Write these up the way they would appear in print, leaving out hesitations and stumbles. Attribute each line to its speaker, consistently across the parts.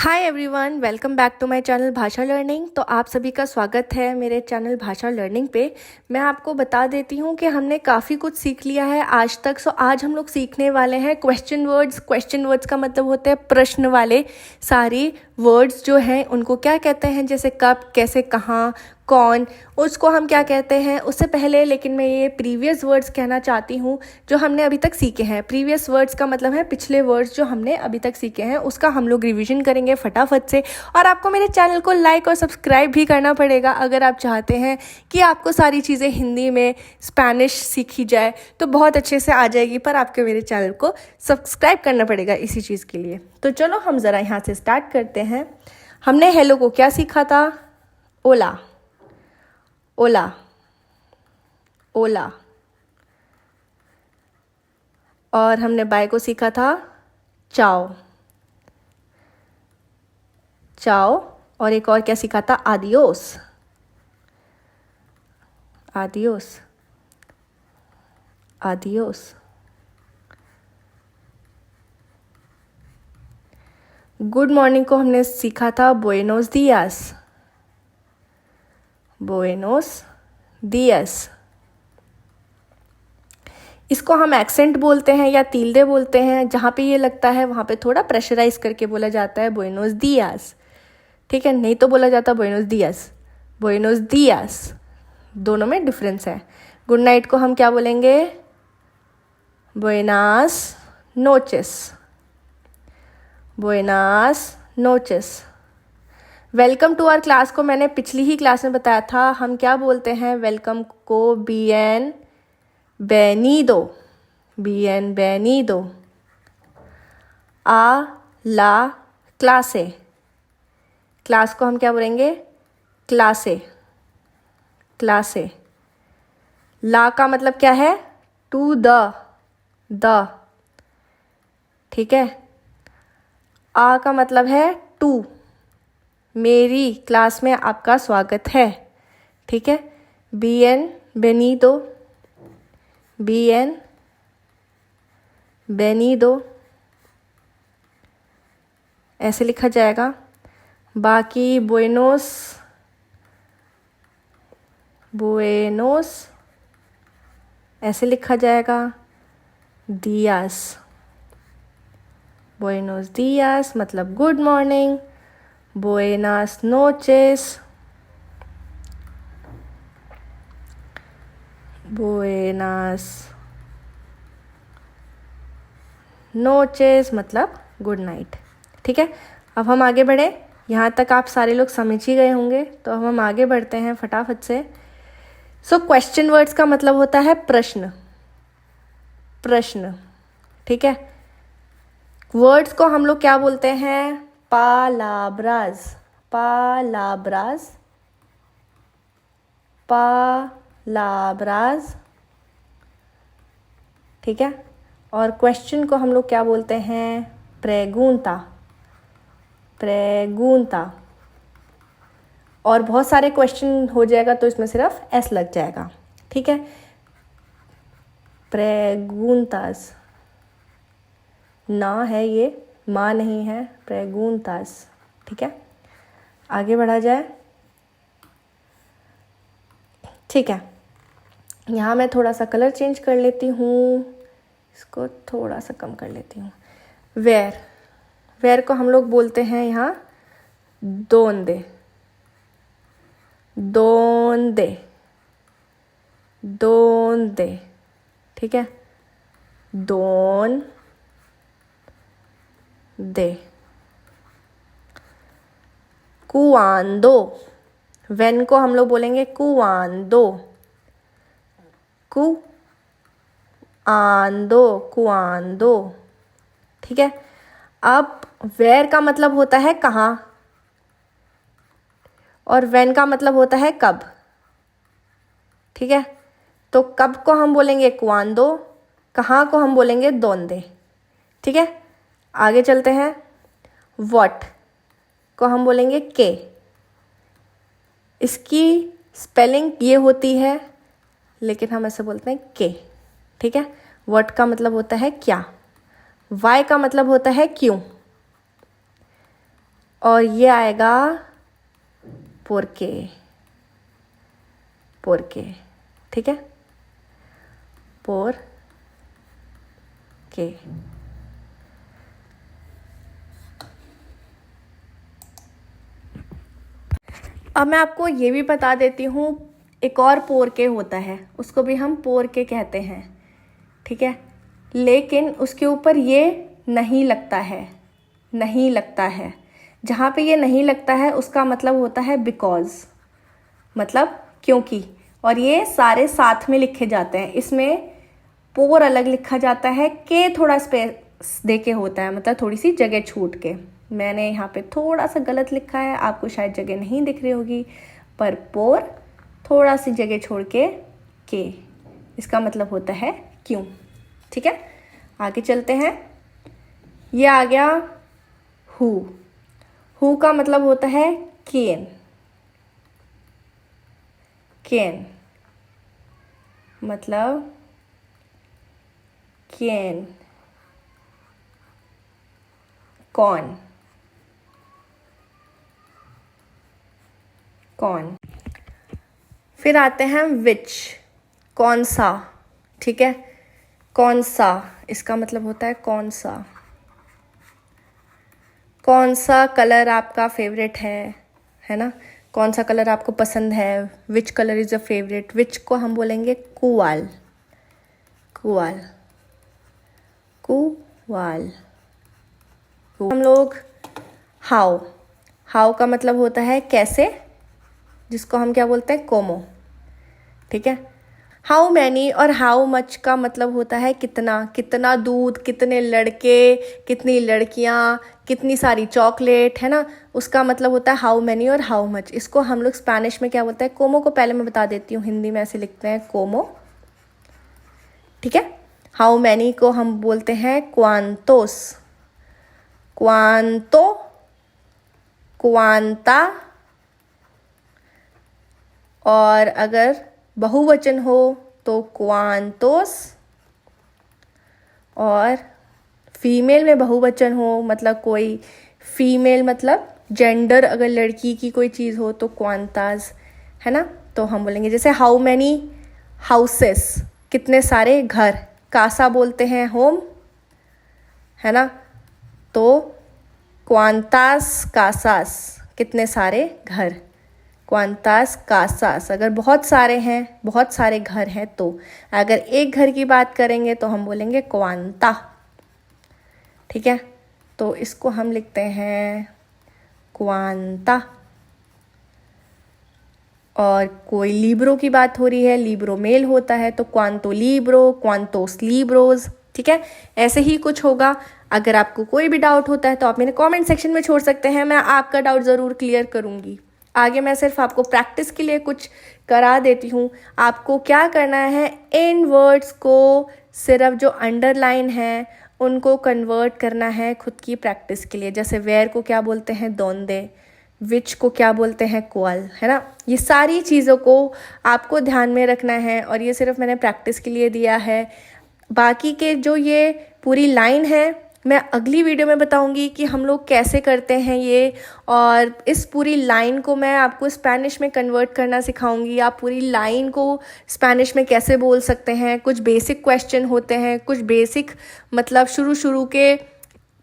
Speaker 1: Hi everyone, welcome back to my channel Bhasha learning. तो आप सभी का स्वागत है मेरे चैनल भाषा लर्निंग पे। मैं आपको बता देती हूँ कि हमने काफ़ी कुछ सीख लिया है आज तक। सो आज हम लोग सीखने वाले हैं क्वेश्चन वर्ड्स। क्वेश्चन वर्ड्स का मतलब होते हैं प्रश्न वाले सारे वर्ड्स जो हैं उनको क्या कहते हैं, जैसे कब, कैसे, कहाँ, कौन, उसको हम क्या कहते हैं। उससे पहले लेकिन मैं ये प्रीवियस वर्ड्स कहना चाहती हूँ जो हमने अभी तक सीखे हैं। प्रीवियस वर्ड्स का मतलब है पिछले वर्ड्स जो हमने अभी तक सीखे हैं, उसका हम लोग रिवीजन करेंगे फटाफट से। और आपको मेरे चैनल को लाइक और सब्सक्राइब भी करना पड़ेगा अगर आप चाहते हैं कि आपको सारी चीज़ें हिंदी में, स्पेनिश सीखी जाए तो बहुत अच्छे से आ जाएगी, पर आपको मेरे चैनल को सब्सक्राइब करना पड़ेगा इसी चीज़ के लिए। तो चलो हम ज़रा यहाँ से स्टार्ट करते हैं। हमने हेलो को क्या सीखा था? ओला, ओला, ओला। और हमने बाय को सीखा था चाओ, चाओ। और एक और क्या सीखा था? Adios, adios, adios. Good morning को हमने सीखा था बुएनोस दियास, बुएनोस दियास। इसको हम एक्सेंट बोलते हैं या तिल्दे बोलते हैं। जहाँ पे ये लगता है वहाँ पे थोड़ा प्रेशराइज करके बोला जाता है बुएनोस दियास, ठीक है। नहीं तो बोला जाता बुएनोस दियास, बुएनोस दियास। दोनों में डिफरेंस है। गुड नाइट को हम क्या बोलेंगे? बुएनास नोचेस, बुएनास नोचेस। वेलकम टू आवर क्लास को मैंने पिछली ही क्लास में बताया था हम क्या बोलते हैं। वेलकम को बियन बेनीदो, बियन बेनीदो। आ ला क्लासे, क्लास को हम क्या बोलेंगे? क्लासे, क्लासे। ला का मतलब क्या है? टू द, द, ठीक है। आ का मतलब है टू, मेरी क्लास में आपका स्वागत है, ठीक है। बियन बेनीदो, बियन बेनीदो ऐसे लिखा जाएगा। बाकी बुएनोस, बुएनोस ऐसे लिखा जाएगा। दियास, बुएनोस दियास मतलब गुड मॉर्निंग। बुएनास नोचेस, बुएनास नोचेस मतलब गुड नाइट, ठीक है। अब हम आगे बढ़े। यहाँ तक आप सारे लोग समझ ही गए होंगे, तो अब हम आगे बढ़ते हैं फटाफट से। सो क्वेश्चन वर्ड्स का मतलब होता है प्रश्न, प्रश्न, ठीक है। वर्ड्स को हम लोग क्या बोलते हैं? पालाब्राज, पालाब्राज, पालाब्राज, ठीक है। और क्वेश्चन को हम लोग क्या बोलते हैं? प्रेगुंता, प्रेगुंता। और बहुत सारे क्वेश्चन हो जाएगा तो इसमें सिर्फ एस लग जाएगा, ठीक है। प्रेगुंतास, ना है ये, माँ नहीं है, प्रेगुंतास, ठीक है। आगे बढ़ा जाए, ठीक है। यहाँ मैं थोड़ा सा कलर चेंज कर लेती हूँ, इसको थोड़ा सा कम कर लेती हूँ। वेयर, वेयर को हम लोग बोलते हैं यहाँ दोंदे, दोंदे, दोंदे, ठीक है। दोन दे। कुआंदो, वेन को हम लोग बोलेंगे कुआंदो, कु आंदो, कुआंदो, ठीक है। अब वेयर का मतलब होता है कहाँ, और वेन का मतलब होता है कब, ठीक है। तो कब को हम बोलेंगे कुआंदो, कहाँ को हम बोलेंगे दोंदे, ठीक है। आगे चलते हैं। व्हाट को हम बोलेंगे के। इसकी स्पेलिंग ये होती है लेकिन हम ऐसे बोलते हैं के, ठीक है। व्हाट का मतलब होता है क्या, वाई का मतलब होता है क्यों, और ये आएगा पोरके, पोरके, ठीक है, पोर के। अब मैं आपको ये भी बता देती हूँ, एक और पोरके होता है, उसको भी हम पोरके कहते हैं, ठीक है, लेकिन उसके ऊपर ये नहीं लगता है, नहीं लगता है। जहाँ पे ये नहीं लगता है उसका मतलब होता है बिकॉज, मतलब क्योंकि। और ये सारे साथ में लिखे जाते हैं, इसमें पोर अलग लिखा जाता है, के थोड़ा स्पेस दे के होता है, मतलब थोड़ी सी जगह छूट के। मैंने यहाँ पे थोड़ा सा गलत लिखा है, आपको शायद जगह नहीं दिख रही होगी, पर पोर थोड़ा सी जगह छोड़ के, इसका मतलब होता है क्यों, ठीक है। आगे चलते हैं। ये आ गया हु का मतलब होता है केन, केन मतलब केन, कौन, कौन। फिर आते हैं विच, कौन सा, ठीक है, कौन सा, इसका मतलब होता है कौन सा। कौन सा कलर आपका फेवरेट है ना, कौन सा कलर आपको पसंद है, which colour is a favourite. Which को हम बोलेंगे कुवाल, कुवाल, कुवाल। हम लोग हाउ, हाउ का मतलब होता है कैसे, जिसको हम क्या बोलते हैं कोमो, ठीक है। हाउ मैनी और हाउ मच का मतलब होता है कितना, कितना दूध, कितने लड़के, कितनी लड़कियां, कितनी सारी चॉकलेट, है ना, उसका मतलब होता है हाउ मैनी और हाउ मच। इसको हम लोग स्पेनिश में क्या बोलते हैं, कोमो को पहले मैं बता देती हूँ, हिंदी में ऐसे लिखते हैं कोमो, ठीक है। हाउ मैनी को हम बोलते हैं क्वांतोस, क्वांतो, क्वांता। और अगर बहुवचन हो तो क्वांतोस, और फीमेल में बहुवचन हो, मतलब कोई फीमेल मतलब जेंडर, अगर लड़की की कोई चीज़ हो तो क्वांतास, है ना। तो हम बोलेंगे जैसे हाउ मैनी हाउसेस, कितने सारे घर, कासा बोलते हैं होम, है ना, तो क्वांतास कासास, कितने सारे घर, क्वांतास कासास। अगर बहुत सारे हैं, बहुत सारे घर हैं, तो अगर एक घर की बात करेंगे तो हम बोलेंगे क्वांता, ठीक है। तो इसको हम लिखते हैं क्वांता। और कोई लीब्रो की बात हो रही है, लीब्रो मेल होता है, तो क्वांतो लीब्रो, क्वांतोस लीब्रोज, ठीक है। ऐसे ही कुछ होगा। अगर आपको कोई भी डाउट होता है तो आप मेरे कमेंट सेक्शन में छोड़ सकते हैं, मैं आपका डाउट ज़रूर क्लियर करूँगी। आगे मैं सिर्फ आपको प्रैक्टिस के लिए कुछ करा देती हूँ। आपको क्या करना है, इन वर्ड्स को सिर्फ जो अंडरलाइन है उनको कन्वर्ट करना है खुद की प्रैक्टिस के लिए। जैसे वेयर को क्या बोलते हैं, दोंदे, विच को क्या बोलते हैं, क्वाल, है ना। ये सारी चीज़ों को आपको ध्यान में रखना है, और ये सिर्फ मैंने प्रैक्टिस के लिए दिया है। बाकी के जो ये पूरी लाइन है मैं अगली वीडियो में बताऊंगी कि हम लोग कैसे करते हैं ये, और इस पूरी लाइन को मैं आपको स्पेनिश में कन्वर्ट करना सिखाऊंगी। आप पूरी लाइन को स्पेनिश में कैसे बोल सकते हैं, कुछ बेसिक क्वेश्चन होते हैं, कुछ बेसिक मतलब शुरू के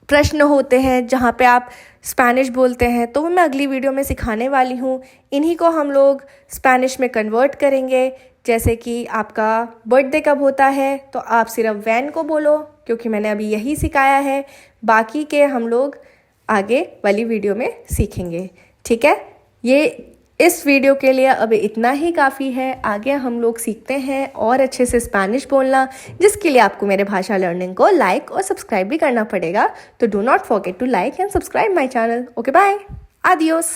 Speaker 1: प्रश्न होते हैं जहाँ पे आप स्पेनिश बोलते हैं, तो वो मैं अगली वीडियो में सिखाने वाली हूँ। इन्हीं को हम लोग स्पेनिश में कन्वर्ट करेंगे। जैसे कि आपका बर्थडे कब होता है, तो आप सिर्फ वैन को बोलो, क्योंकि मैंने अभी यही सिखाया है। बाकी के हम लोग आगे वाली वीडियो में सीखेंगे, ठीक है। ये इस वीडियो के लिए अभी इतना ही काफ़ी है। आगे हम लोग सीखते हैं और अच्छे से स्पेनिश बोलना, जिसके लिए आपको मेरे भाषा लर्निंग को लाइक और सब्सक्राइब भी करना पड़ेगा। तो do not forget to like and subscribe my channel. Okay, bye, adios.